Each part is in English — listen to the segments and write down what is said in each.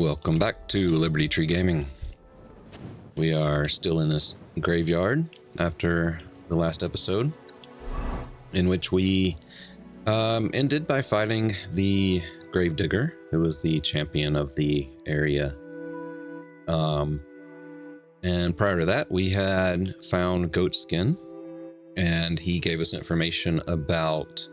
Welcome back to Liberty Tree Gaming. We are still in this graveyard after the last episode, in which we ended by fighting the Gravedigger, who was the champion of the area. And prior to that, we had found goat skin, and he gave us information about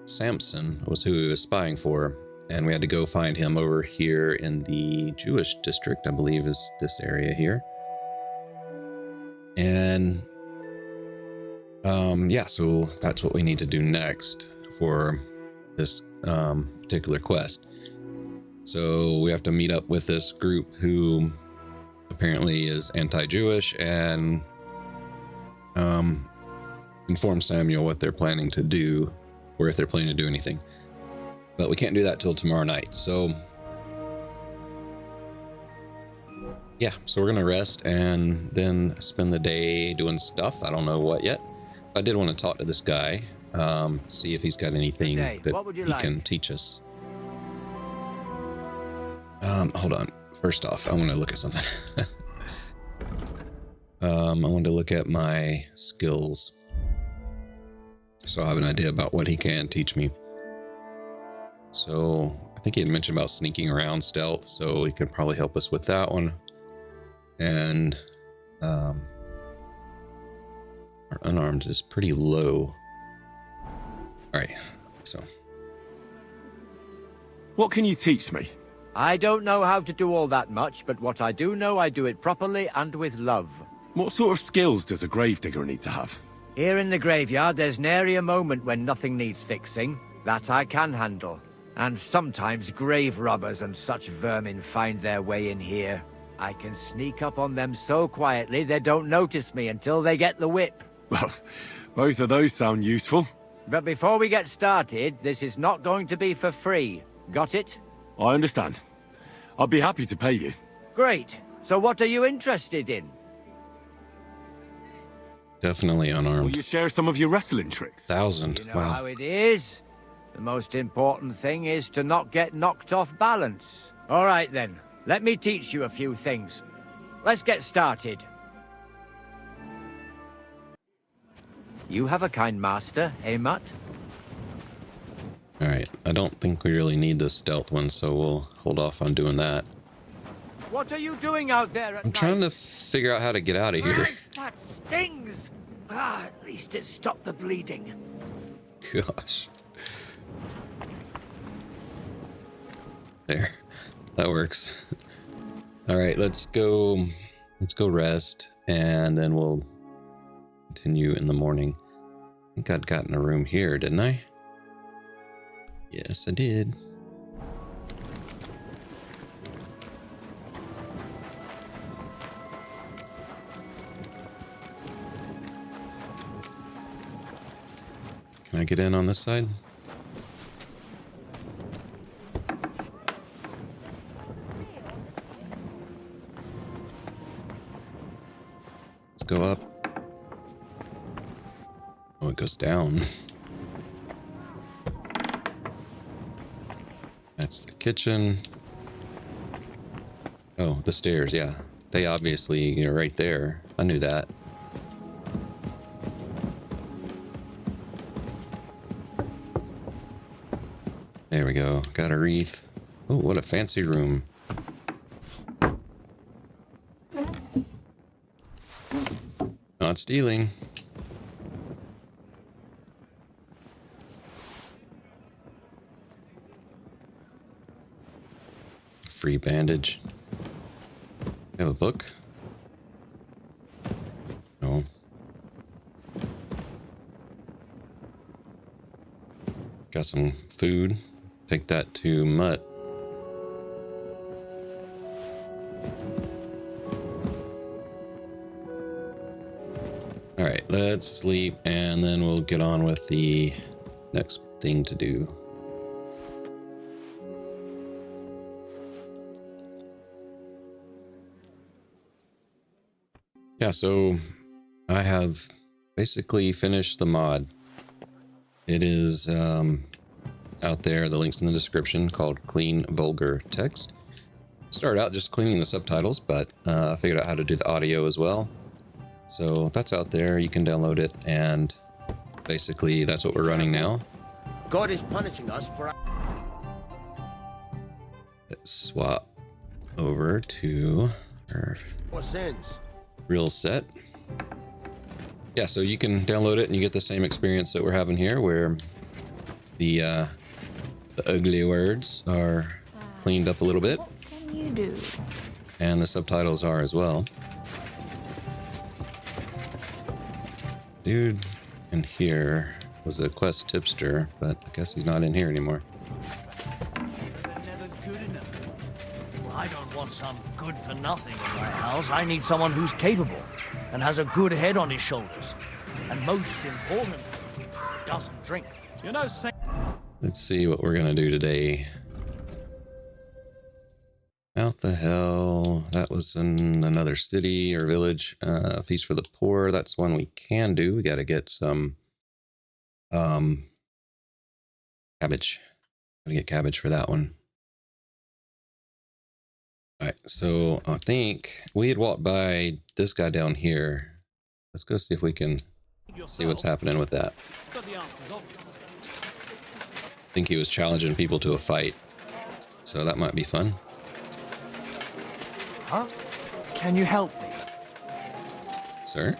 Samson was who he was spying for. And we had to go find him over here in the Jewish district, I believe is this area here. And yeah, so that's what we need to do next for this particular quest. So we have to meet up with this group who apparently is anti-Jewish and inform Samuel what they're planning to do, or if they're planning to do anything. But we can't do that till tomorrow night. So yeah, so we're gonna rest and then spend the day doing stuff. I don't know what yet. I did want to talk to this guy, see if he's got anything that he can teach us. Hold on. First off, I want to look at something. I want to look at my skills, so I have an idea about what he can teach me. So I think he had mentioned about sneaking around, stealth, so he could probably help us with that one. And our unarmed is pretty low. All right, so. What can you teach me? I don't know how to do all that much, but what I do know, I do it properly and with love. What sort of skills does a gravedigger need to have? Here in the graveyard, there's nary a moment when nothing needs fixing. That I can handle. And sometimes grave robbers and such vermin find their way in here. I can sneak up on them so quietly they don't notice me until they get the whip. Well, both of those sound useful. But before we get started, this is not going to be for free. Got it? I understand. I'd be happy to pay you. Great. So what are you interested in? Definitely unarmed. Will you share some of your wrestling tricks? 1,000. You know Wow. how it is. The most important thing is to not get knocked off balance. All right then, let me teach you a few things. Let's get started. You have a kind master, eh, Mutt? All right, I don't think we really need the stealth one, so we'll hold off on doing that. What are you doing out there at I'm trying to figure out how to get out of here. That stings! At least it stopped the bleeding. Gosh. There, that works. All right, let's go rest, and then we'll continue in the morning. I think I'd gotten a room here, didn't I? Yes, I did. Can I get in on this side? Go up. Oh, it goes down. That's the kitchen. Oh, the stairs, yeah. They obviously are right there. I knew that. There we go. Got a wreath. Oh, what a fancy room. Not stealing. Free bandage. You have a book? No. Got some food. Take that to Mutt. All right, let's sleep, and then we'll get on with the next thing to do. Yeah, so I have basically finished the mod. It is out there. The link's in the description, called Clean Vulgar Text. Started out just cleaning the subtitles, but I figured out how to do the audio as well. So that's out there. You can download it, and basically that's what we're running now. God is punishing us for... Let's swap over to our sins. real set. Yeah, so you can download it and you get the same experience that we're having here, where the ugly words are cleaned up a little bit. What can you do? And the subtitles are as well. Dude in here was a quest tipster, but I guess he's not in here anymore. Never good enough. Well, I don't want some good for nothing in my house. I need someone who's capable and has a good head on his shoulders. And most importantly, doesn't drink. You know, Let's see what we're gonna do today. Out the hell. That was in another city or village. Feast for the poor. That's one we can do. We gotta get some cabbage. Gotta get cabbage for that one. Alright, so I think we had walked by this guy down here. Let's go see if we can see what's happening with that. I think he was challenging people to a fight, so that might be fun. Huh? Can you help me? Sir?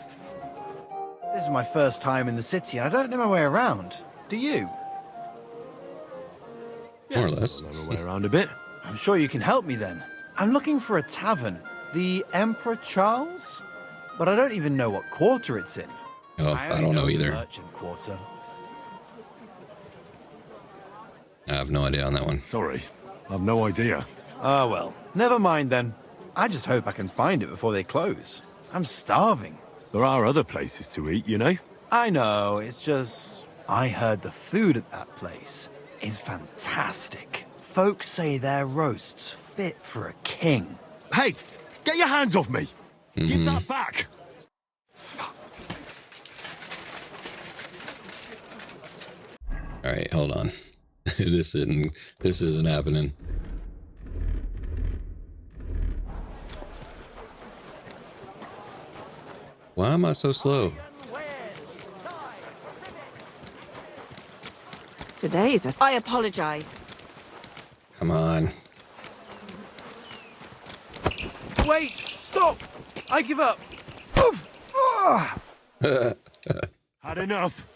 This is my first time in the city and I don't know my way around. Do you? More or less. Know my way around a bit. I'm sure you can help me then. I'm looking for a tavern. The Emperor Charles? But I don't even know what quarter it's in. Oh, I only don't know the either. Merchant quarter. I have no idea on that one. Sorry, I've no idea. Oh well, never mind then. I just hope I can find it before they close. I'm starving. There are other places to eat, you know? I know, it's just... I heard the food at that place is fantastic. Folks say their roasts fit for a king. Hey, get your hands off me! Give that back! Alright, hold on. This isn't happening. Why am I so slow? Today's a... I apologize. Come on. Wait! Stop! I give up! Oof. Ah. Had enough.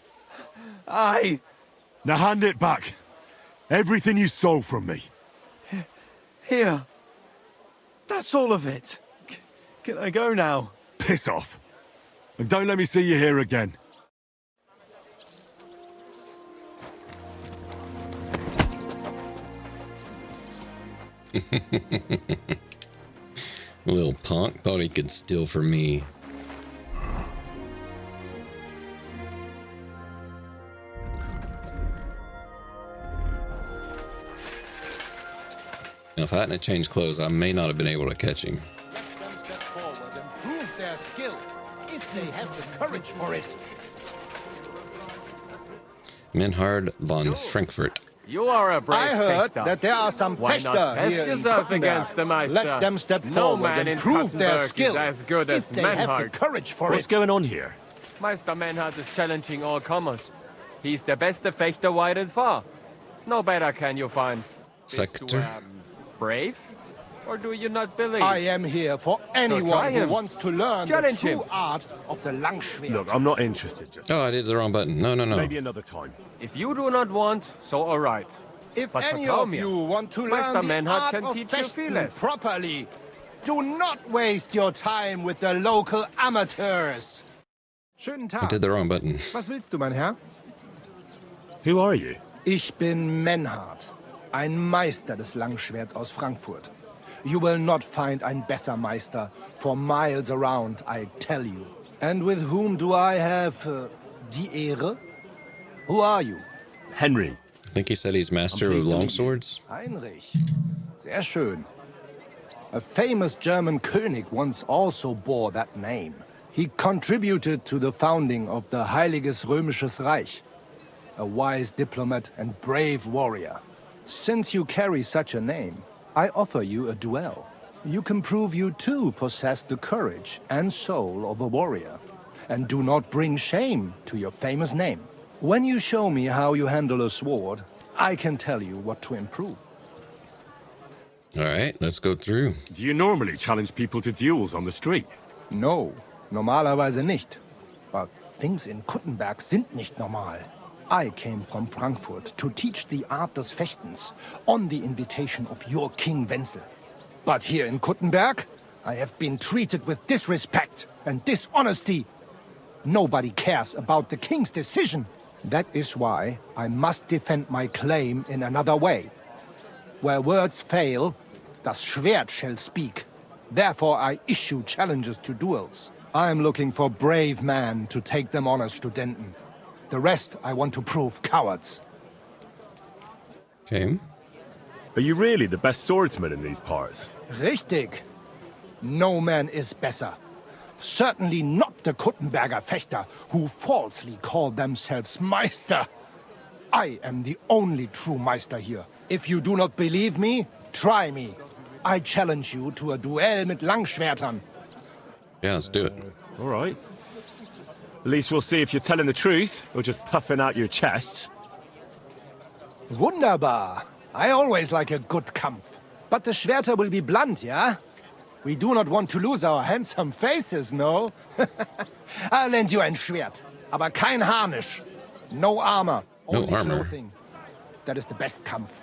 Now hand it back. Everything you stole from me. Here. That's all of it. Can I go now? Piss off. And don't let me see you here again. Little punk thought he could steal from me. Now, if I hadn't changed clothes, I may not have been able to catch him. Let them step forward and prove their skill, if they have the courage for it. Menhard von Frankfurt. You are a brave I heard fechter. that there are some Why fechter not test here in yourself Katherine. against the Meister? Let them step No forward man and in prove their Katzenberg skill, is as good if as they have Menhard. the courage for What's it. going on here? Meister Menhard is challenging all comers. He's the best fechter wide and far. No better can you find. Bist du, Fechter? brave? Or do you not believe? I am here for anyone try who him. wants to learn the Challenge true him. art of the Langschwert. Look, I'm not interested just Oh, I did the wrong button. No, no, no. Maybe another time. If you do not want, so all right. If But any vertrau of mir. you want to Meister learn the Menhard art can of teach you fechten vieles. properly, do not waste your time with the local amateurs. Schönen I Tag. did the wrong button. Was willst du, mein Herr? Who are you? Ich bin Menhard, ein Meister des Langschwerts aus Frankfurt. You will not find ein besser Meister for miles around, I tell you. And with whom do I have die Ehre? Who are you? Henry. I think he said he's master of pleased to meet you. longswords. Heinrich. Sehr schön. A famous German König once also bore that name. He contributed to the founding of the Heiliges Römisches Reich. a wise diplomat and brave warrior. Since you carry such a name, I offer you a duel. You can prove you too possess the courage and soul of a warrior, and do not bring shame to your famous name. When you show me how you handle a sword, I can tell you what to improve. All right, let's go through. Do you normally challenge people to duels on the street? No, normalerweise nicht. But things in Kuttenberg sind nicht normal. I came from Frankfurt to teach the art des Fechtens on the invitation of your King Wenzel. But here in Kuttenberg, I have been treated with disrespect and dishonesty. Nobody cares about the king's decision. That is why I must defend my claim in another way. Where words fail, das Schwert shall speak. Therefore I issue challenges to duels. I am looking for brave men to take them on as Studenten. The rest I want to prove cowards. Okay. Are you really the best swordsman in these parts? Richtig. No man is better. Certainly not the Kuttenberger Fechter, who falsely call themselves Meister. I am the only true Meister here. If you do not believe me, try me. I challenge you to a duel mit Langschwertern. Yeah, let's do it. All right. At least we'll see if you're telling the truth or just puffing out your chest. Wunderbar. I always like a good Kampf. But the Schwerter will be blunt, yeah? We do not want to lose our handsome faces, no? I'll lend you ein Schwert, aber kein Harnisch. No armor, No only armor. clothing. That is the best Kampf.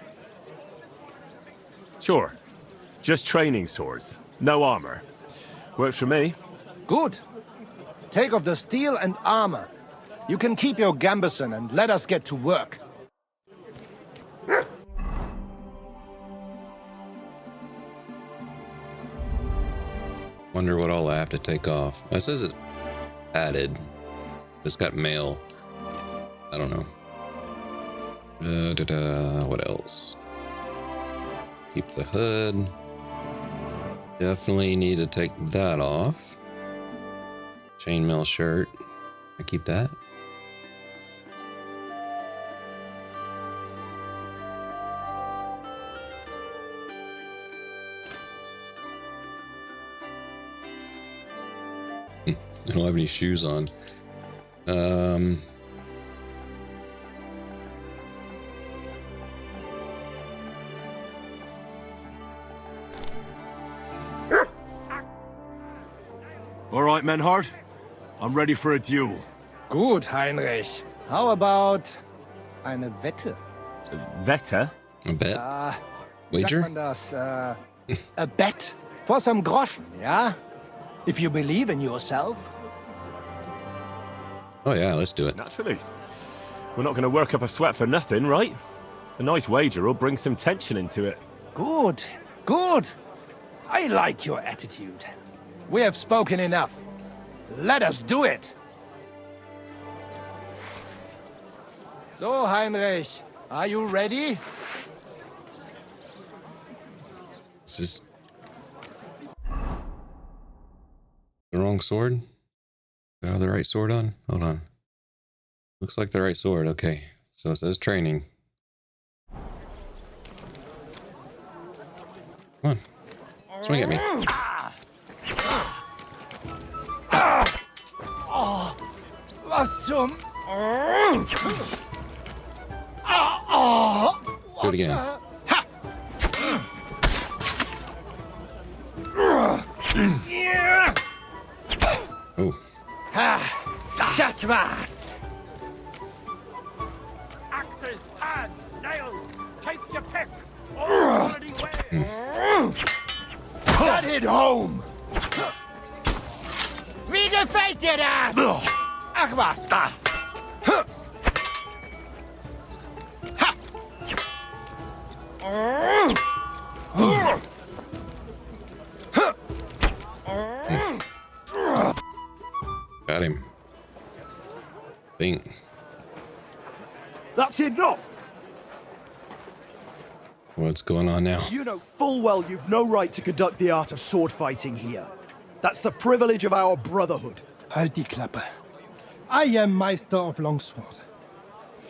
Sure. Just training swords. No armor. Works for me. Good. Take off the steel and armor. You can keep your gambeson and let us get to work. Wonder what all I have to take off. It says it's added. It's got mail. I don't know. What else? Keep the hood. Definitely need to take that off. Chainmail shirt. I keep that. I don't have any shoes on. All right, Menhard. I'm ready for a duel. Gut, Heinrich. How about eine Wette? Wette? A bet? Sagt Wager? man das? A bet for some groschen, yeah? If you believe in yourself. Oh yeah, let's do it. Naturally. We're not going to work up a sweat for nothing, right? A nice wager will bring some tension into it. Good, good. I like your attitude. We have spoken enough. Let us do it. So, Heinrich, are you ready? This is the wrong sword. Do I have the right sword on? Hold on. Looks like the right sword. Okay. So it says training. Come on. Swing at me. Was zum... Do it again. Oh. Das war's. Axes, pads, nails, take your pick. Already way. Get it home. Wie gefällt dir das? Ach was. Got him. Think. That's enough! What's going on now? You know full well you've no right to conduct the art of sword fighting here. That's the privilege of our Brotherhood. Halt die Klappe. I am Meister of Longsword.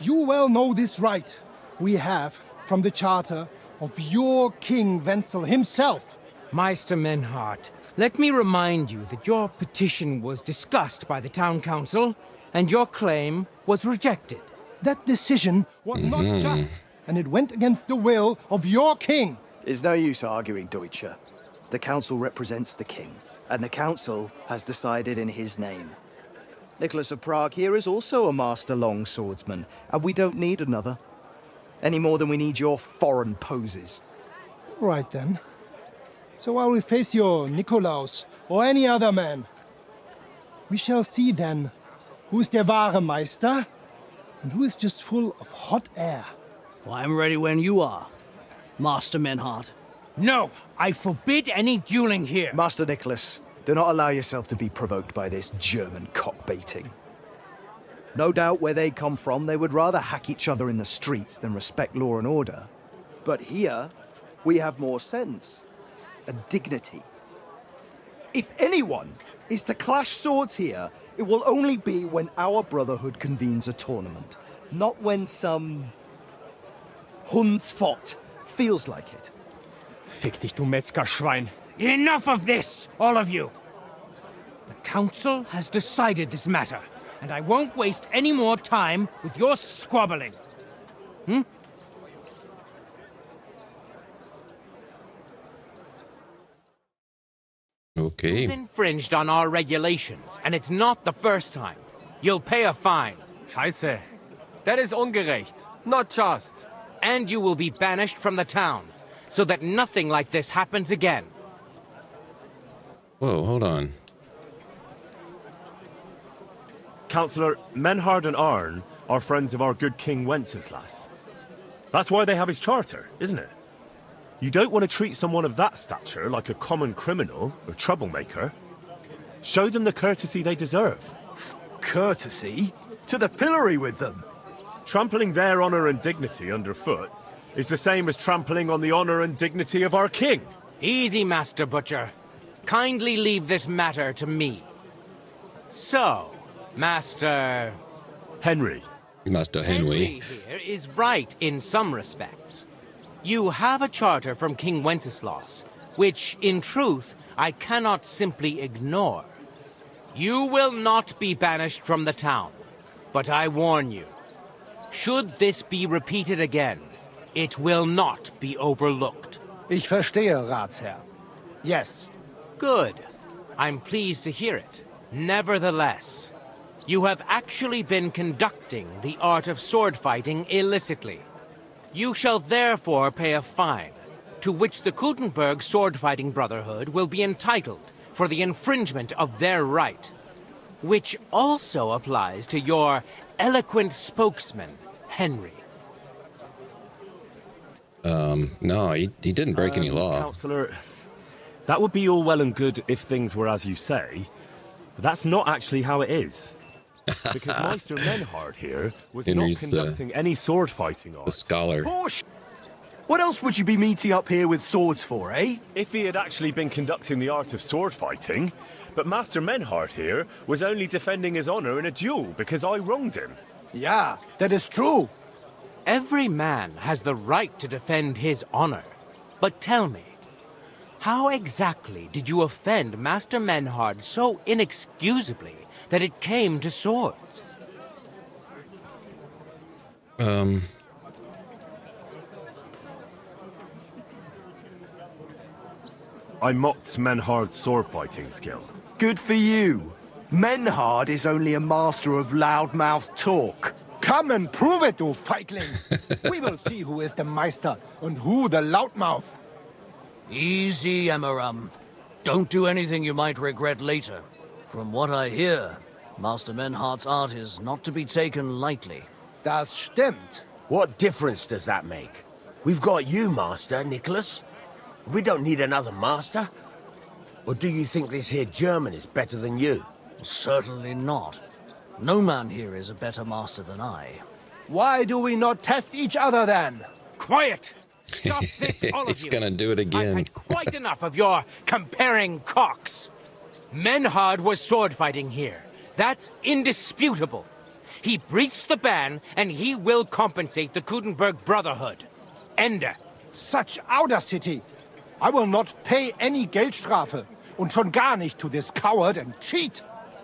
You well know this right we have from the charter of your King Wenzel himself. Meister Menhard, let me remind you that your petition was discussed by the town council, and your claim was rejected. That decision was not just, and it went against the will of your king. It's no use arguing, Deutscher. The council represents the king, and the council has decided in his name. Nicholas of Prague here is also a master long swordsman, and we don't need another. Any more than we need your foreign poses. Right then. So I will face your Nikolaus or any other man. We shall see then who is der wahre Meister and who is just full of hot air. Well, I'm ready when you are, Master Menhard. No, I forbid any dueling here. Master Nicholas, do not allow yourself to be provoked by this German cock-baiting. No doubt where they come from, they would rather hack each other in the streets than respect law and order. But here, we have more sense and dignity. If anyone is to clash swords here, it will only be when our Brotherhood convenes a tournament, not when some Hundsfott feels like it. Fick dich, du Metzgerschwein. Enough of this, all of you! The council has decided this matter, and I won't waste any more time with your squabbling. Okay. You've infringed on our regulations, and it's not the first time. You'll pay a fine. Scheiße. That is ungerecht. Not just. And you will be banished from the town, so that nothing like this happens again. Whoa, hold on. Councillor, Menhard and Arn are friends of our good King Wenceslas. That's why they have his charter, isn't it? You don't want to treat someone of that stature like a common criminal or troublemaker. Show them the courtesy they deserve. Courtesy? To the pillory with them! Trampling their honor and dignity underfoot is the same as trampling on the honor and dignity of our king. Easy, Master Butcher. Kindly leave this matter to me. So, Master... Henry. Master Henry. here is right in some respects. You have a charter from King Wenceslas, which, in truth, I cannot simply ignore. You will not be banished from the town, but I warn you, should this be repeated again, it will not be overlooked. Ich verstehe, Ratsherr. Yes. Good. I'm pleased to hear it. Nevertheless, you have actually been conducting the art of sword fighting illicitly. You shall therefore pay a fine, to which the Kuttenberg Sword-Fighting Brotherhood will be entitled for the infringement of their right, which also applies to your eloquent spokesman, Henry. No, he didn't break any law. Councillor, that would be all well and good if things were as you say, but that's not actually how it is. Because Meister Menhard here was Henry's not conducting any sword fighting art. The scholar. What else would you be meeting up here with swords for, eh? If he had actually been conducting the art of sword fighting, but Master Menhard here was only defending his honor in a duel because I wronged him. Yeah, that is true. Every man has the right to defend his honor. But tell me, how exactly did you offend Master Menhard so inexcusably that it came to swords? I mocked Menhard's sword fighting skill. Good for you. Menhard is only a master of loudmouth talk. Come and prove it, du Feigling. We will see who is the Meister and who the loudmouth. Easy, Emmeram. Don't do anything you might regret later. From what I hear, Master Menhard's art is not to be taken lightly. Das stimmt. What difference does that make? We've got you, Master, Nicholas. We don't need another master. Or do you think this here German is better than you? Certainly not. No man here is a better master than I. Why do we not test each other then? Quiet! Stop this, all of He's you! gonna do it again. I've had quite enough of your comparing cocks. Menhard was sword fighting here. That's indisputable. He breached the ban, and he will compensate the Kudenberg Brotherhood. Ende. Such audacity! I will not pay any Geldstrafe. Und schon gar nicht to this coward and cheat.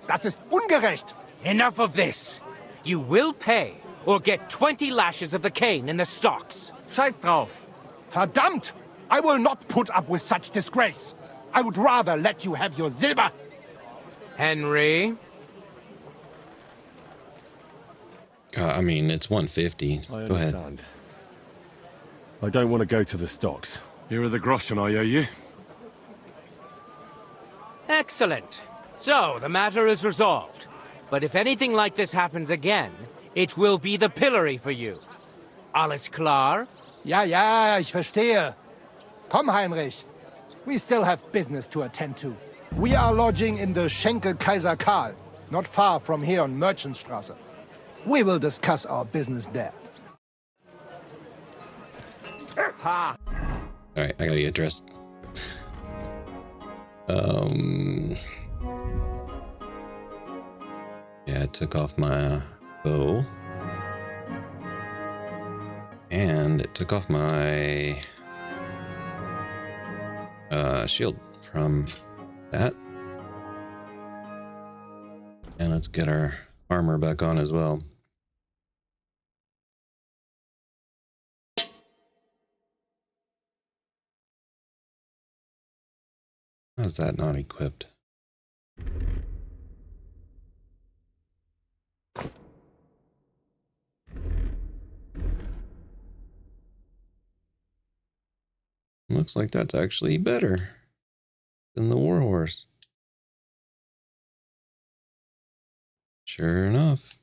Das ist ungerecht. Enough of this. You will pay, or get 20 lashes of the cane in the stocks. Scheiß drauf. Verdammt! I will not put up with such disgrace. I would rather let you have your silver. Henry? I mean, it's 150. I Go ahead. understand. I don't want to go to the stocks. Here are the groschen I owe you. Excellent. So, the matter is resolved. But if anything like this happens again, it will be the pillory for you. Alles klar? Ja, ja, ich verstehe. Komm, Heinrich. We still have business to attend to. We are lodging in the Schenkel Kaiser Karl, not far from here on Merchantstrasse. We will discuss our business there. All right, I gotta get dressed. Yeah, I took off my bow. And it took off my shield from that. And let's get our armor back on as well. How's that not equipped? Looks like that's actually better than the warhorse. Sure enough.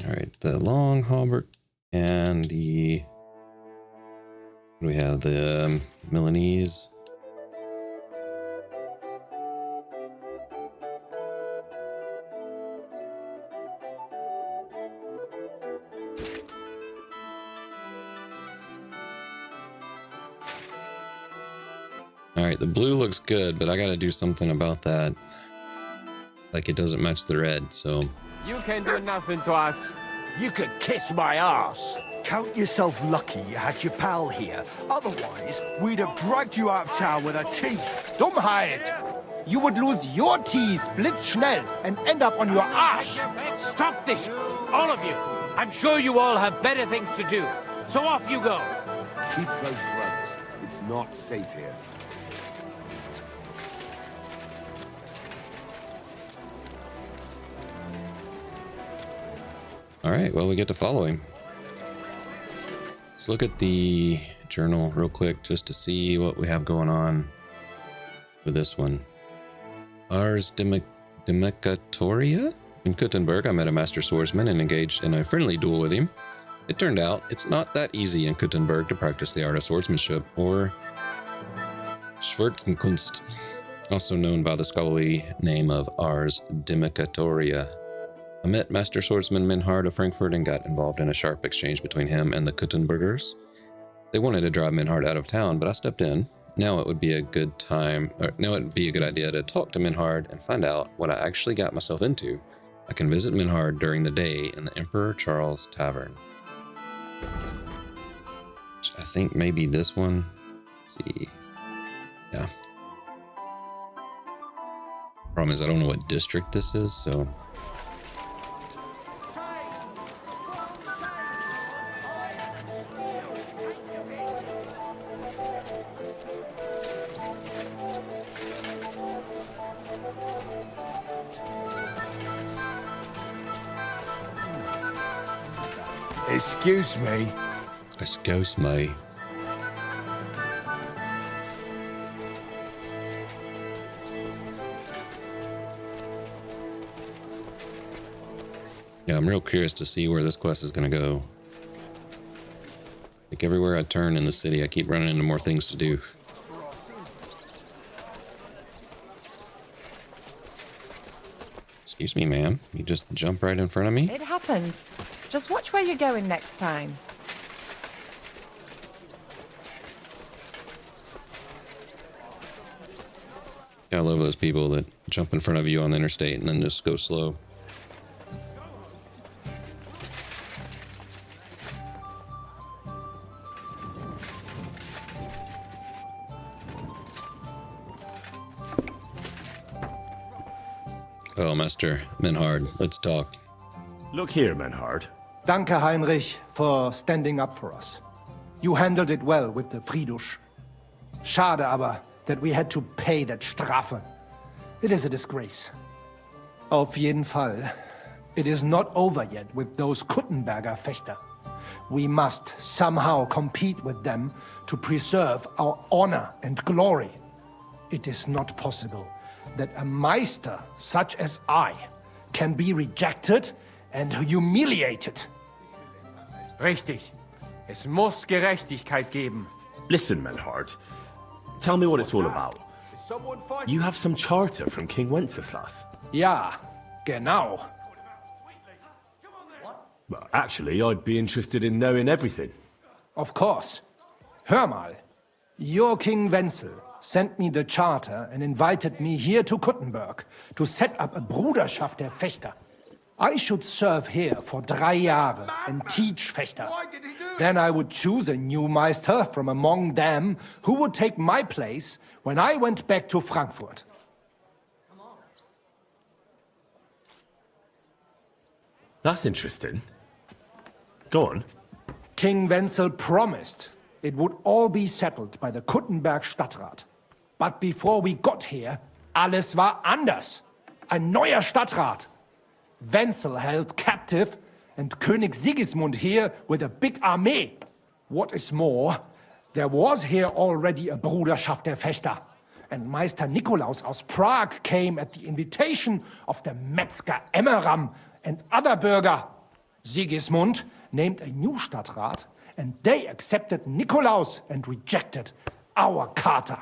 All right, the long hauberk and the... We have the Milanese. All right, the blue looks good, but I got to do something about that. Like it doesn't match the red, so. You can do nothing to us. You could kiss my ass. Count yourself lucky you had your pal here. Otherwise, we'd have dragged you out of town with our teeth. Dummheit! You would lose your teeth blitzschnell and end up on your arse. Stop this, all of you. I'm sure you all have better things to do. So off you go. Keep close to us. It's not safe here. All right, well, we get to follow him. Let's look at the journal real quick just to see what we have going on with this one. Ars Dimicatoria? In Kuttenberg, I met a master swordsman and engaged in a friendly duel with him. It turned out it's not that easy in Kuttenberg to practice the art of swordsmanship, or Schwertkunst, also known by the scholarly name of Ars Dimicatoria. I met Master Swordsman Menhard of Frankfurt and got involved in a sharp exchange between him and the Kuttenbergers. They wanted to drive Menhard out of town, but I stepped in. Now it would be a good idea to talk to Menhard and find out what I actually got myself into. I can visit Menhard during the day in the Emperor Charles Tavern. I think maybe this one. Let's see. Yeah. Problem is I don't know what district this is, so... Excuse me. Excuse me. Yeah, I'm real curious to see where this quest is going to go. Like everywhere I turn in the city, I keep running into more things to do. Excuse me, ma'am. You just jump right in front of me? It happens. Just watch where you're going next time. I love those people that jump in front of you on the interstate and then just go slow. Oh, Master Menhard, let's talk. Look here, Menhard. Danke, Heinrich, for standing up for us. You handled it well with the Friedusch. Schade aber, that we had to pay that Strafe. It is a disgrace. Auf jeden Fall, it is not over yet with those Kuttenberger Fechter. We must somehow compete with them to preserve our honor and glory. It is not possible that a Meister such as I can be rejected and humiliated. Richtig. Es muss Gerechtigkeit geben. Listen, Menhard. Tell me what it's all about. You have some charter from King Wenceslas. Ja, genau. Well, actually, I'd be interested in knowing everything. Of course. Hör mal. Your King Wenzel sent me the charter and invited me here to Kuttenberg to set up a Bruderschaft der Fechter. I should serve here for 3 Jahre and teach Fechter. Then I would choose a new Meister from among them who would take my place when I went back to Frankfurt. That's interesting. Go on. King Wenzel promised it would all be settled by the Kuttenberg Stadtrat. But before we got here, alles war anders. Ein neuer Stadtrat. Wenzel held captive and König Sigismund here with a big army. What is more, there was here already a Bruderschaft der Fechter. And Meister Nikolaus aus Prague came at the invitation of the Metzger Emmeram and other Bürger. Sigismund named a new Stadtrat, and they accepted Nikolaus and rejected our Charter.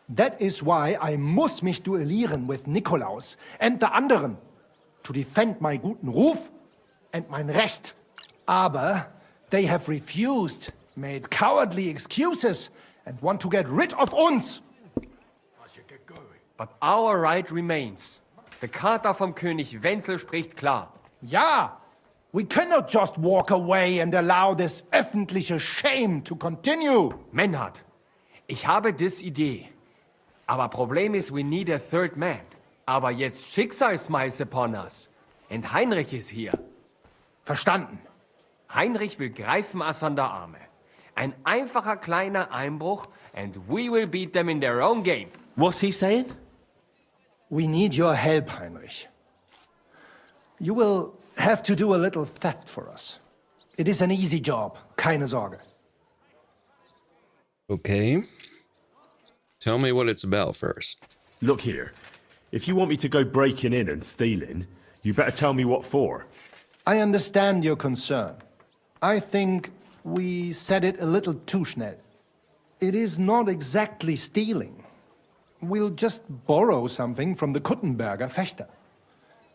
That is why I muss mich duellieren with Nikolaus and the anderen, to defend my guten Ruf and mein Recht. Aber they have refused, made cowardly excuses, and want to get rid of uns. But our right remains. The Charta vom König Wenzel spricht klar. Ja, we cannot just walk away and allow this öffentliche shame to continue. Menhard, ich habe dis Idee. Aber Problem ist, we need a third man. Aber jetzt Schicksalsmeis upon us. And Heinrich ist hier. Verstanden. Heinrich will greifen us an der Arme. Ein einfacher kleiner Einbruch and we will beat them in their own game. What's he saying? We need your help, Heinrich. You will have to do a little theft for us. It is an easy job, keine Sorge. Okay. Tell me what it's about first. Look here. If you want me to go breaking in and stealing, you better tell me what for. I understand your concern. I think we said it a little too schnell. It is not exactly stealing. We'll just borrow something from the Kuttenberger Fechter.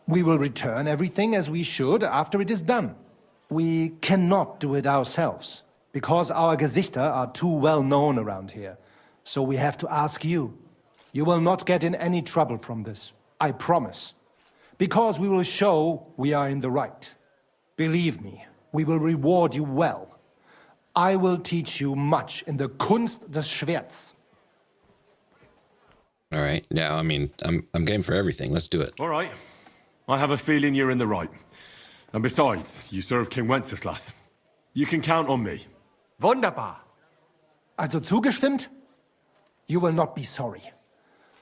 We will return everything as we should after it is done. We cannot do it ourselves, because our Gesichter are too well known around here. So we have to ask you. You will not get in any trouble from this, I promise. Because we will show we are in the right. Believe me, we will reward you well. I will teach you much in the Kunst des Schwerts. All right. Yeah, I mean, I'm game for everything. Let's do it. All right. I have a feeling you're in the right. And besides, you serve King Wenceslas. You can count on me. Wunderbar. Also zugestimmt? You will not be sorry.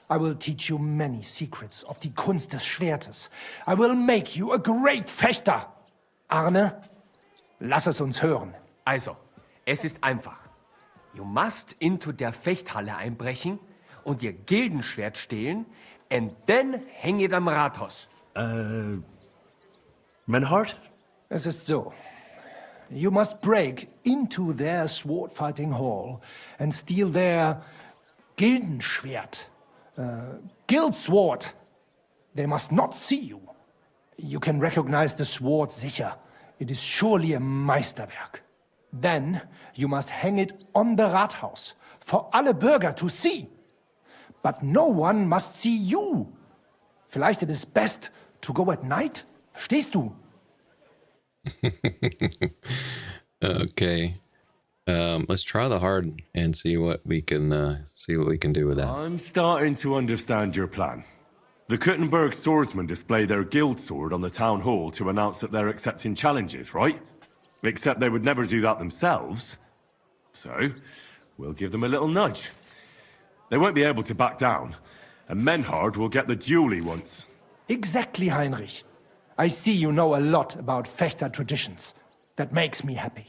I will teach you many secrets of die Kunst des Schwertes. I will make you a great Fechter. Arne, lass es uns hören. Also, es ist einfach. You must into der Fechthalle einbrechen und ihr Gildenschwert stehlen and then hang it am Rathaus. Menhard? Es ist so. You must break into their swordfighting hall and steal their Gildenschwert. Guild sword. They must not see you. You can recognize the sword sicher. It is surely a Meisterwerk. Then you must hang it on the Rathaus for alle Bürger to see. But no one must see you. Vielleicht it is best to go at night? Verstehst du? Okay. Let's try the hard and see what we can do with that. I'm starting to understand your plan. The Kuttenberg swordsmen display their guild sword on the town hall to announce that they're accepting challenges, right? Except they would never do that themselves. So, we'll give them a little nudge. They won't be able to back down, and Menhard will get the duel he wants. Exactly, Heinrich. I see you know a lot about Fechter traditions. That makes me happy.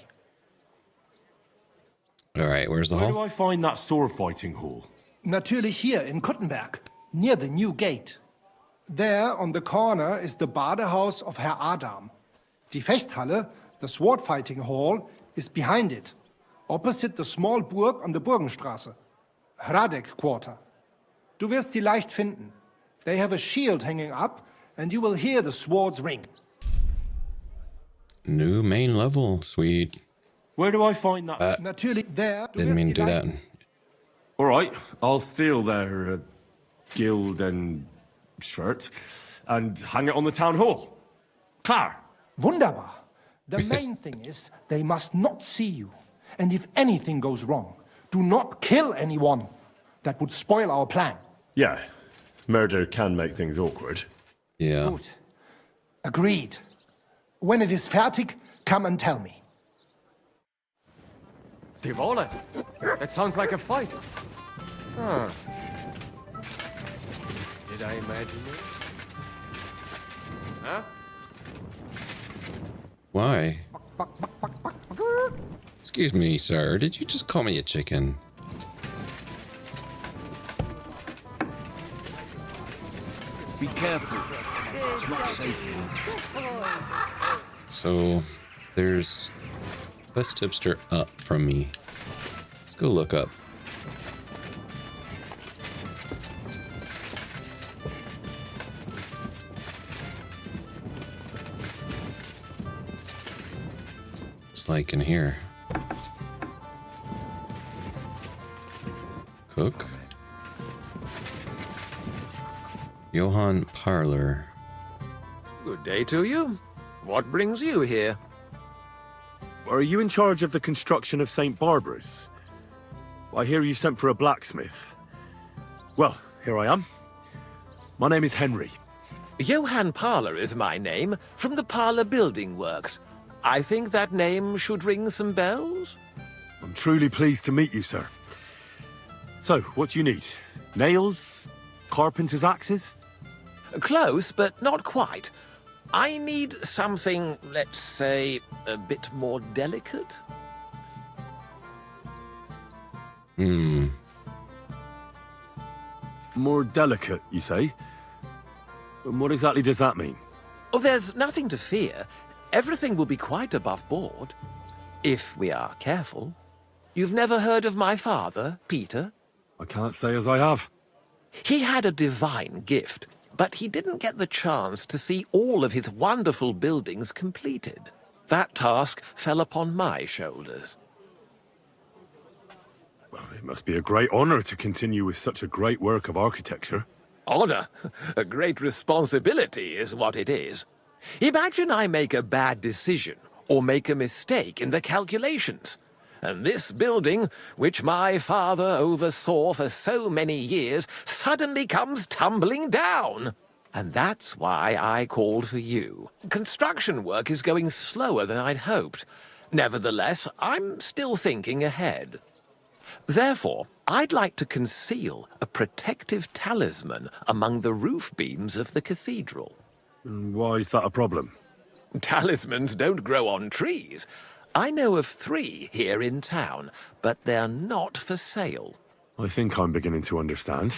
All right, where's the Where hall? do I find that sword fighting hall? Natürlich here in Kuttenberg, near the new gate. There on the corner is the Badehaus of Herr Adam. Die Fechthalle, the sword fighting hall, is behind it, opposite the small Burg on the Burgenstraße. Hradek Quarter. Du wirst sie leicht finden. They have a shield hanging up, and you will hear the swords ring. New main level, sweet. Where do I find that? Natürlich there. Du Didn't wirst mean sie to do that. All right, I'll steal their guild and shirt and hang it on the town hall. Klar. Wunderbar. The main thing is they must not see you. And if anything goes wrong, do not kill anyone. That would spoil our plan. Yeah, murder can make things awkward. Yeah. Good. Agreed. When it is fertig, come and tell me. Die Wallet. That sounds like a fight. Huh. Did I imagine it? Huh? Why? Excuse me, sir. Did you just call me a chicken? Be careful. It's not safe here. So, there's best tipster up from me. Let's go look up. It's like in here. Cook. Johann Parler. Good day to you. What brings you here? Are you in charge of the construction of St. Barbara's? I hear you sent for a blacksmith. Well, here I am. My name is Henry. Johann Parler is my name, from the Parler Building Works. I think that name should ring some bells? I'm truly pleased to meet you, sir. So, what do you need? Nails? Carpenter's axes? Close, but not quite. I need something, let's say, a bit more delicate. More delicate, you say? And what exactly does that mean? Oh, there's nothing to fear. Everything will be quite above board. If we are careful. You've never heard of my father, Peter? I can't say as I have. He had a divine gift, but he didn't get the chance to see all of his wonderful buildings completed. That task fell upon my shoulders. Well, it must be a great honor to continue with such a great work of architecture. Honor? A great responsibility is what it is. Imagine I make a bad decision or make a mistake in the calculations. And this building, which my father oversaw for so many years, suddenly comes tumbling down. And that's why I called for you. Construction work is going slower than I'd hoped. Nevertheless, I'm still thinking ahead. Therefore, I'd like to conceal a protective talisman among the roof beams of the cathedral. Why is that a problem? Talismans don't grow on trees. I know of 3 here in town, but they're not for sale. I think I'm beginning to understand.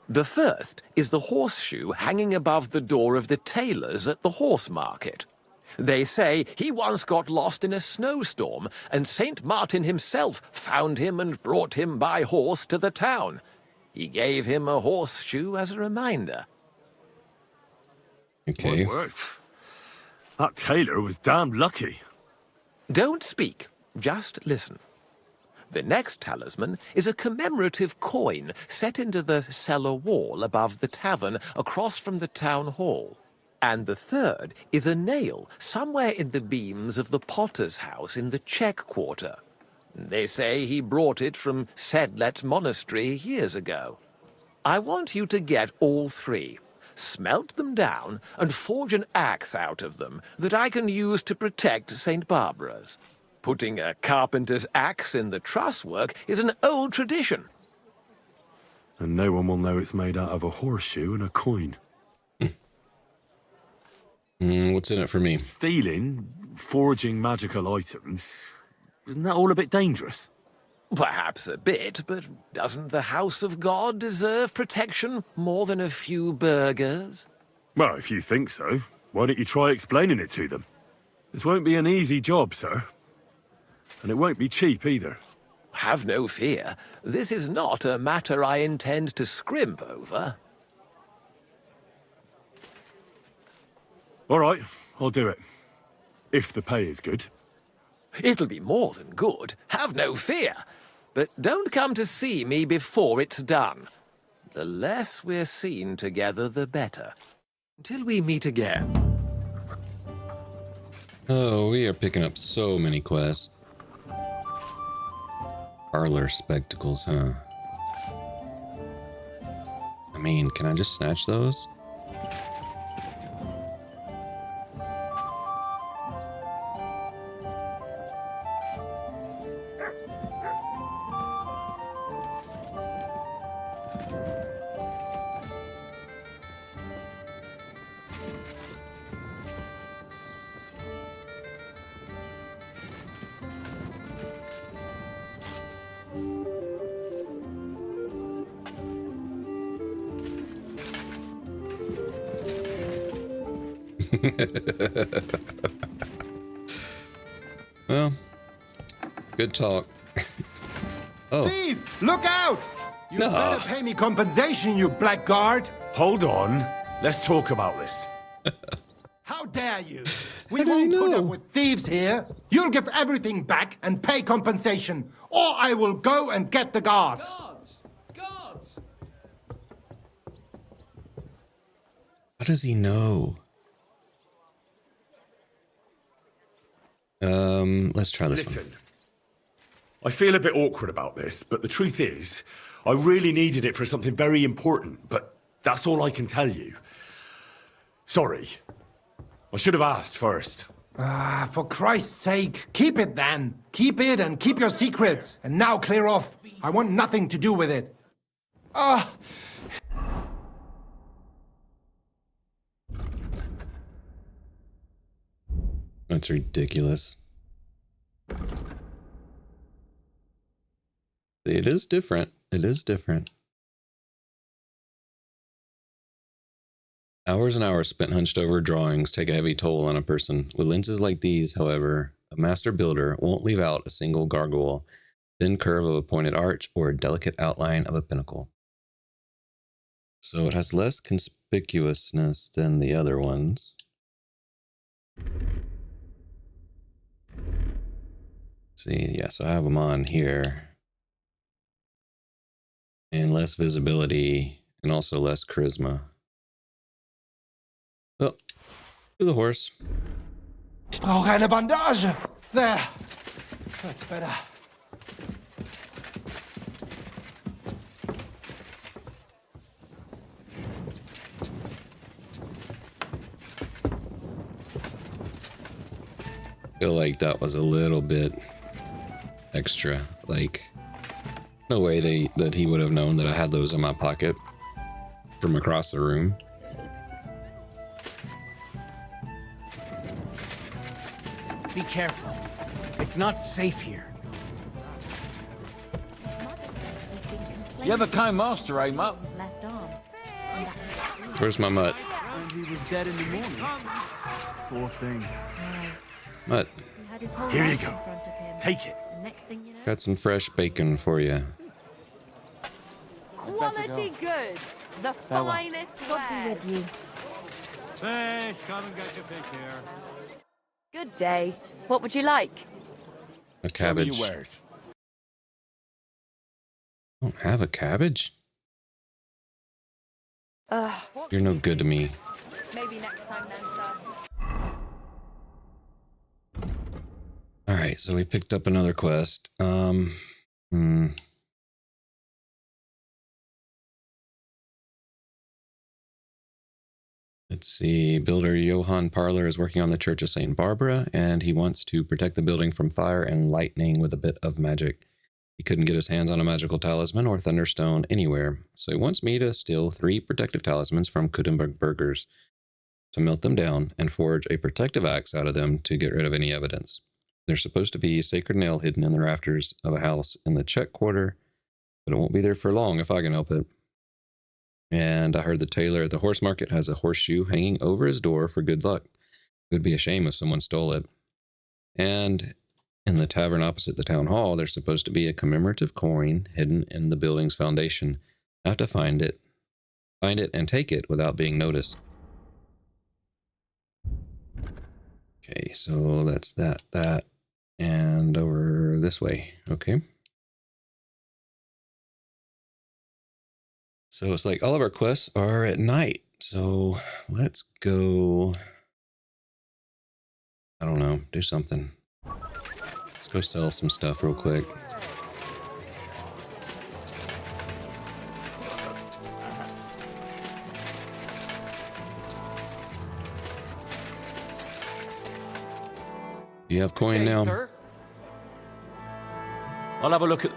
The first is the horseshoe hanging above the door of the tailors at the horse market. They say he once got lost in a snowstorm, and St. Martin himself found him and brought him by horse to the town. He gave him a horseshoe as a reminder. Okay. What word? That tailor was damn lucky. Don't speak, just listen. The next talisman is a commemorative coin set into the cellar wall above the tavern across from the town hall. And the third is a nail somewhere in the beams of the potter's house in the Czech quarter. They say he brought it from Sedlet Monastery years ago. I want you to get all three, smelt them down, and forge an axe out of them that I can use to protect St. Barbara's. Putting a carpenter's axe in the trusswork is an old tradition. And no one will know it's made out of a horseshoe and a coin. What's in it for me? Stealing, forging magical items, isn't that all a bit dangerous? Perhaps a bit, but doesn't the House of God deserve protection more than a few burghers? Well, if you think so, why don't you try explaining it to them? This won't be an easy job, sir. And it won't be cheap either. Have no fear. This is not a matter I intend to scrimp over. All right, I'll do it. If the pay is good. It'll be more than good. Have no fear. But don't come to see me before it's done. The less we're seen together, the better. Until we meet again. Oh, we are picking up so many quests. Parler spectacles, huh? I mean, can I just snatch those? Well, good talk. Oh. Thief! Look out! You better pay me compensation, you blackguard! Hold on. Let's talk about this. How dare you? We won't put up with thieves here. You'll give everything back and pay compensation, or I will go and get the guards. Guards! How does he know? Let's try this Listen, I feel a bit awkward about this, but the truth is, I really needed it for something very important, but that's all I can tell you. Sorry. I should have asked first. For Christ's sake, keep it then. Keep it and keep your secrets. And now clear off. I want nothing to do with it. That's ridiculous. It is different. It is different. Hours and hours spent hunched over drawings take a heavy toll on a person. With lenses like these, however, a master builder won't leave out a single gargoyle, thin curve of a pointed arch, or a delicate outline of a pinnacle. So it has less conspicuousness than the other ones. See, yeah, so I have them on here. And less visibility, and also less charisma. Well, to the horse. Ich brauche eine Bandage. There. That's better. I feel like that was a little bit extra. Like, no way that he would have known that I had those in my pocket from across the room. Be careful. It's not safe here. You ever came master, eh, Mutt? Where's my mutt? And he was dead in the morning. Poor thing. Mutt. Here you go. Take it. Got some fresh bacon for you. Quality goods. The finest wares. with you. Fish, come and get your fish here. Good day. What would you like? A cabbage. Show me your wares. Don't have a cabbage? You're no good to me. Maybe next time then, sir. Alright, so we picked up another quest. Let's see. Builder Johann Parler is working on the Church of St. Barbara, and he wants to protect the building from fire and lightning with a bit of magic. He couldn't get his hands on a magical talisman or thunderstone anywhere, so he wants me to steal 3 protective talismans from Kuttenberg burgers, to melt them down and forge a protective axe out of them to get rid of any evidence. There's supposed to be a sacred nail hidden in the rafters of a house in the Czech Quarter, but it won't be there for long if I can help it. And I heard the tailor at the horse market has a horseshoe hanging over his door for good luck. It would be a shame if someone stole it. And in the tavern opposite the town hall, there's supposed to be a commemorative coin hidden in the building's foundation. I have to find it and take it without being noticed. Okay, so that's that, and over this way. Okay. So it's like all of our quests are at night. So let's go, I don't know, do something. Let's go sell some stuff real quick. You have coin now? Sir? I'll have a look at...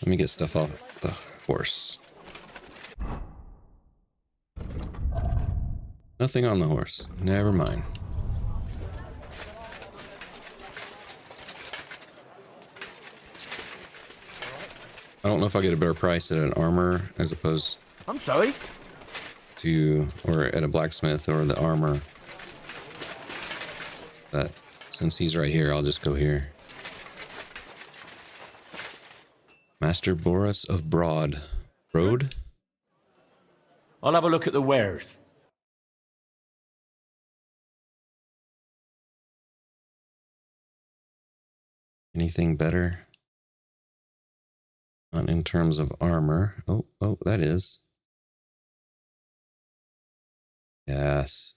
Let me get stuff off the horse. Nothing on the horse. Never mind. I don't know if I get a better price at an armor as opposed I'm sorry? to, or at a blacksmith or the armor. But since he's right here, I'll just go here. Master Boris of Broad. Road? I'll have a look at the wares. Anything better? Not in terms of armor. Oh, that is. Yes.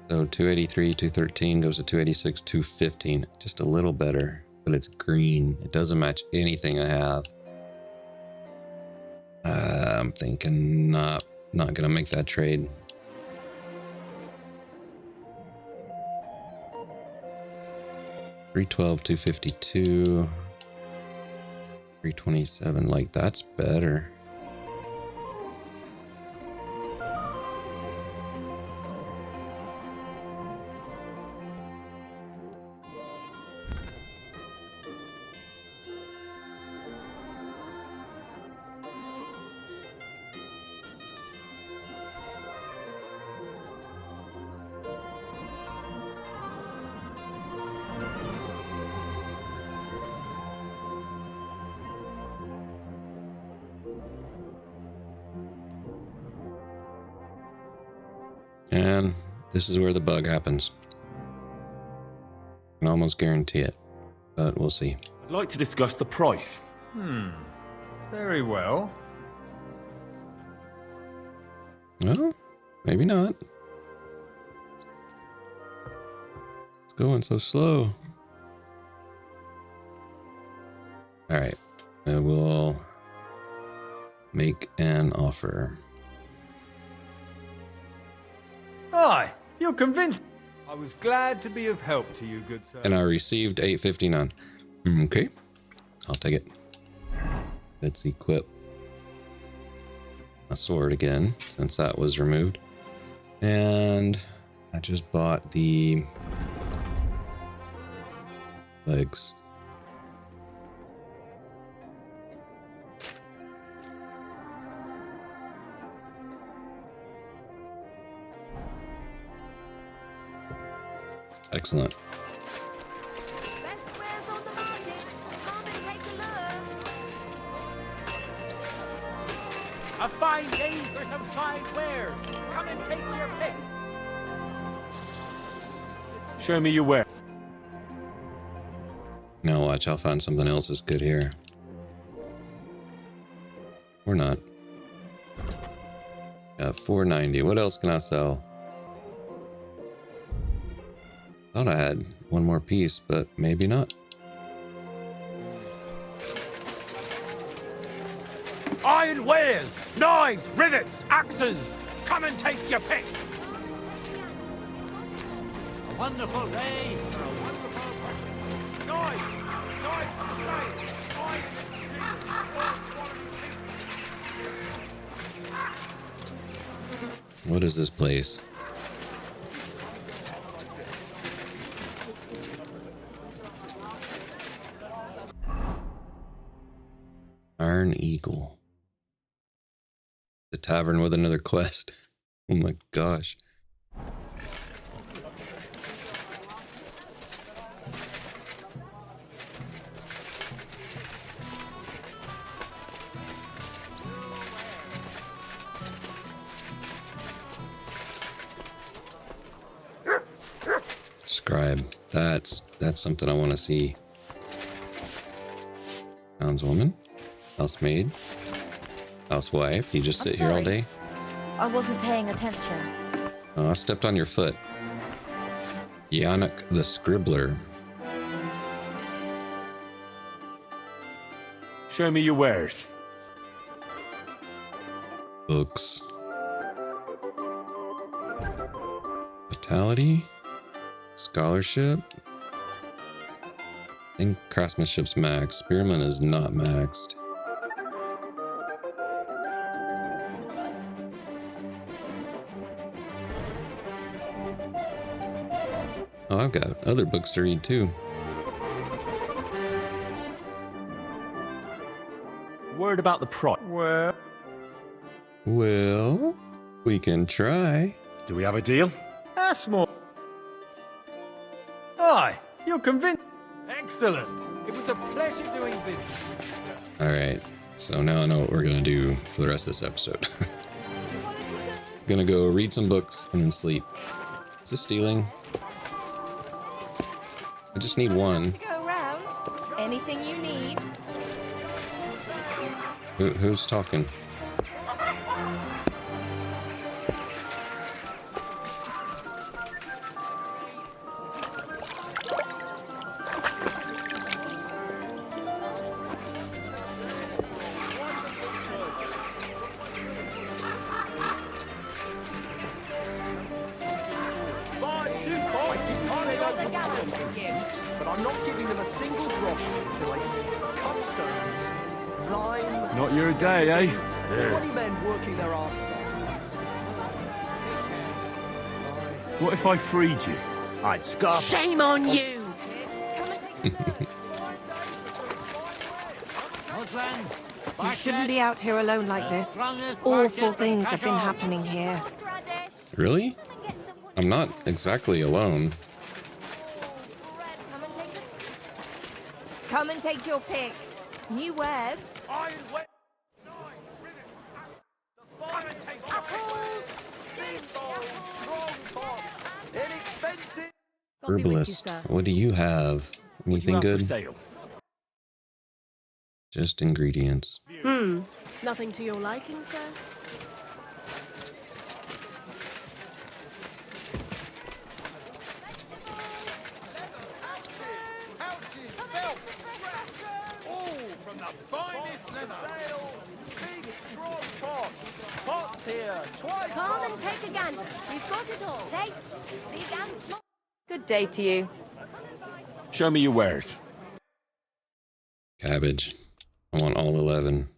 So 283, 213 goes to 286, 215. Just a little better, but it's green. It doesn't match anything I have. I'm thinking not gonna make that trade. $312, $252, $327. Like, that's better. And this is where the bug happens. I can almost guarantee it, but we'll see. I'd like to discuss the price. Very well. No, maybe not. It's going so slow. All right, I will make an offer. Aye, you're convinced. I was glad to be of help to you, good sir. And I received $8.59. Okay, I'll take it. Let's equip a sword again, since that was removed. And I just bought the legs. Excellent. A fine day for some fine wares. your pick. Show me your where. Now watch, I'll find something else that's good here. Or not. Yeah, 490. What else can I sell? Thought I had one more piece, but maybe not. Iron wares, knives, rivets, axes. Come and take your pick. A wonderful day for a wonderful Knives, What is this place? Iron Eagle. The tavern with another quest. Oh my gosh. Scribe. That's something I want to see. Townswoman. Housemaid. Housewife. You just sit here all day? I wasn't paying attention. Oh, I stepped on your foot. Janek the Scribbler. Show me your wares. Books. Vitality. Scholarship. I think craftsmanship's maxed. Spearman is not maxed. Oh, I've got other books to read too. Word about the price. Well, we can try. Do we have a deal? That's more. Aye, you're convinced. Excellent. It was a pleasure doing business. Alright, so now I know what we're gonna do for the rest of this episode. Gonna go read some books and then sleep. Is this stealing? I just need one. Go around. Anything you need. Who's talking? But I'm not giving them a single grosh until I see cut stones, lime. Not your day, eh? 20 men working their asses off. What if I freed you? I'd scarf. Shame on you! You shouldn't be out here alone like this. Awful things have been happening here. Really? I'm not exactly alone. Come and take your pick. New wares. Herbalist, what do you have? Anything good? Just ingredients. Nothing to your liking, sir? Come and take a gander. We've got it all. Plates, big and small. Good day to you. Show me your wares. Cabbage. I want all 11.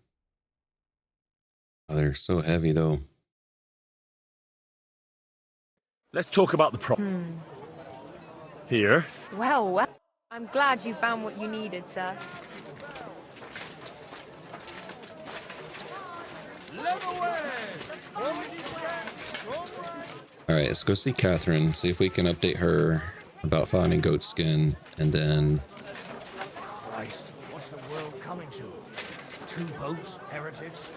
Oh, they're so heavy though. Let's talk about the Here. Well, I'm glad you found what you needed, sir. Alright, let's go see Katherine, see if we can update her about finding goat skin, and then... Christ, what's the world coming to? 2 boats, heretics,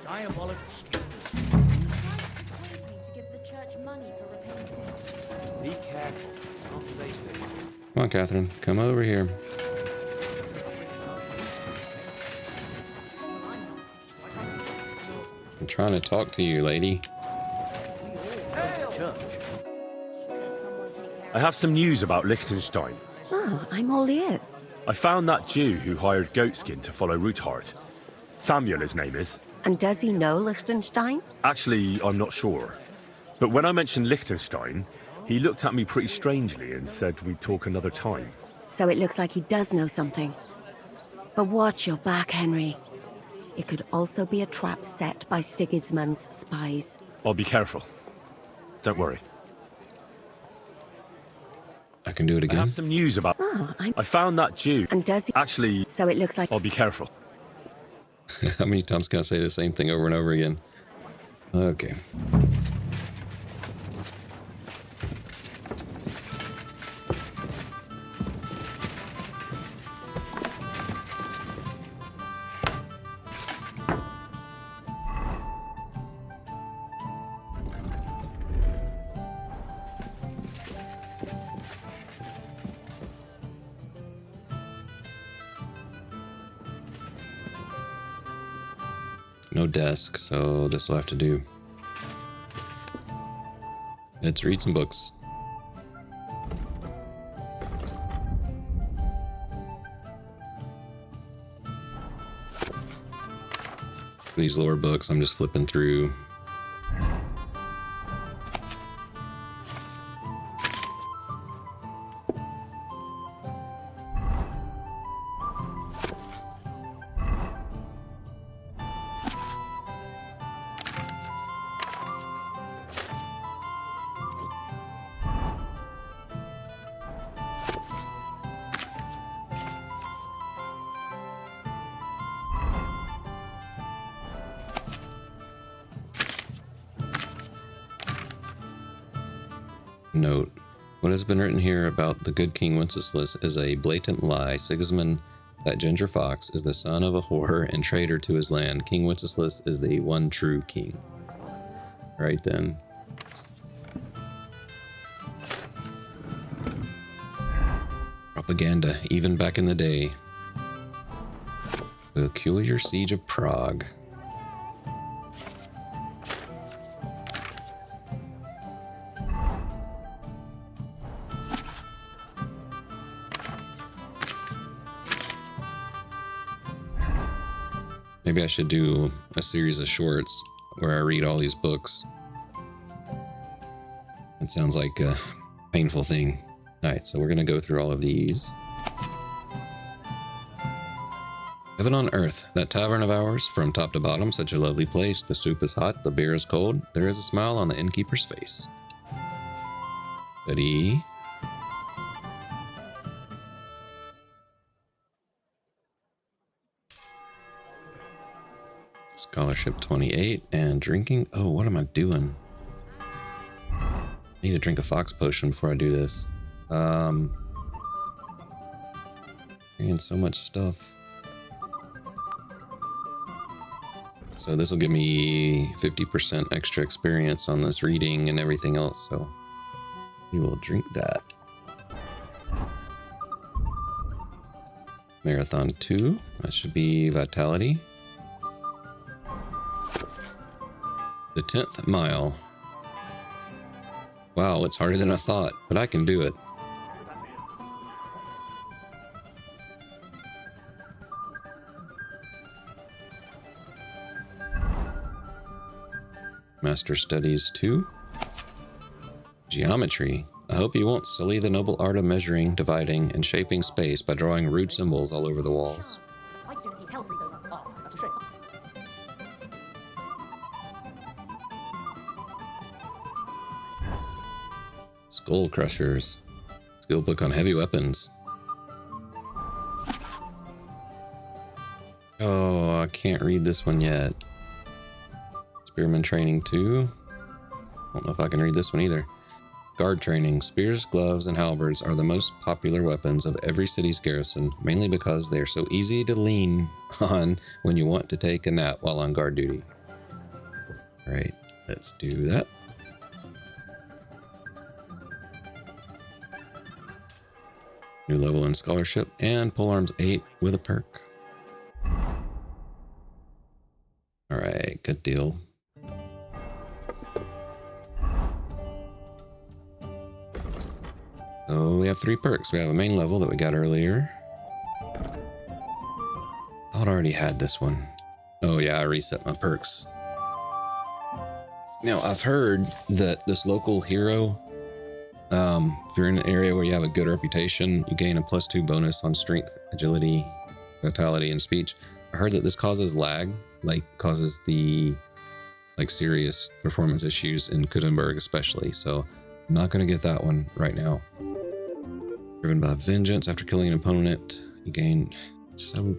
diabolical schemes. To give Come on, Catherine. Come over here. I'm trying to talk to you, lady. I have some news about Liechtenstein. Oh, I'm all ears. I found that Jew who hired Goatskin to follow Ruthard. Samuel, his name is. And does he know Liechtenstein? Actually, I'm not sure. But when I mentioned Liechtenstein, he looked at me pretty strangely and said we'd talk another time. So it looks like he does know something. But watch your back, Henry. It could also be a trap set by Sigismund's spies. I'll be careful. Don't worry. I can do it again. I have some news about... Oh, I found that Jew. And does he... Actually... So it looks like... I'll be careful. How many times can I say the same thing over and over again? Okay. No desk, so this will have to do. Let's read some books. These lower books, I'm just flipping through. Note, what has been written here about the good King Wenceslas is a blatant lie. Sigismund, that ginger fox, is the son of a whore and traitor to his land. King Wenceslas is the one true king. Right then. Propaganda, even back in the day. The peculiar siege of Prague. Maybe I should do a series of shorts where I read all these books. That sounds like a painful thing. Alright, so we're going to go through all of these. Heaven on earth, that tavern of ours, from top to bottom, such a lovely place. The soup is hot, the beer is cold. There is a smile on the innkeeper's face. Buddy. Scholarship 28 and drinking. Oh, what am I doing? I need to drink a fox potion before I do this. Carrying so much stuff. So this will give me 50% extra experience on this reading and everything else. So we will drink that. Marathon 2. That should be vitality. The 10th mile. Wow, it's harder than I thought, but I can do it. Master Studies 2. Geometry. I hope you won't sully the noble art of measuring, dividing, and shaping space by drawing rude symbols all over the walls. Skull Crushers. Skill book on heavy weapons. Oh, I can't read this one yet. Spearman Training 2. Don't know if I can read this one either. Guard Training. Spears, gloves, and halberds are the most popular weapons of every city's garrison, mainly because they are so easy to lean on when you want to take a nap while on guard duty. Alright, let's do that. New level in scholarship, and polearms 8 with a perk. Alright, good deal. So we have 3 perks. We have a main level that we got earlier. Thought I already had this one. Oh yeah, I reset my perks. Now, I've heard that this local hero, if you're in an area where you have a good reputation, you gain a +2 bonus on strength, agility, vitality, and speech. I heard that this causes lag, like causes the serious performance issues in Kuttenberg especially. So I'm not going to get that one right now. Driven by vengeance, after killing an opponent, you gain so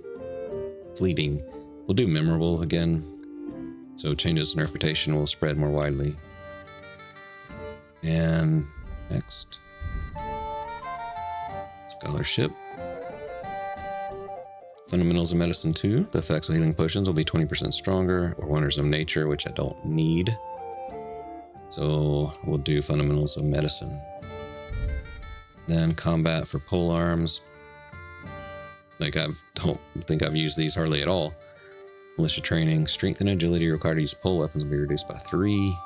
fleeting. We'll do memorable again. So changes in reputation will spread more widely. And next, scholarship. Fundamentals of Medicine 2. The effects of healing potions will be 20% stronger, or Wonders of Nature, which I don't need. So we'll do Fundamentals of Medicine. Then combat for polearms. I don't think I've used these hardly at all. Militia training. Strength and agility required to use pole weapons will be reduced by 3.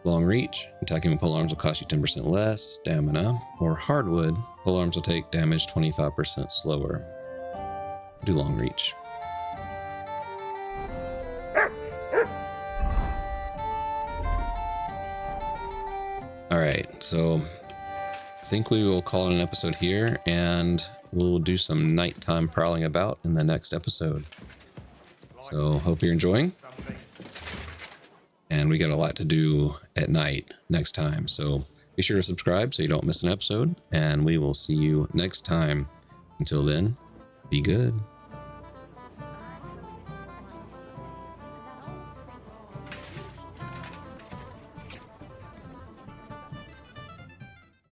Long reach. Attacking with polearms will cost you 10% less stamina. Or hardwood. Polearms will take damage 25% slower. Do long reach. Alright, so I think we will call it an episode here, and we'll do some nighttime prowling about in the next episode. So hope you're enjoying. And we got a lot to do at night next time. So be sure to subscribe so you don't miss an episode. And we will see you next time. Until then, be good.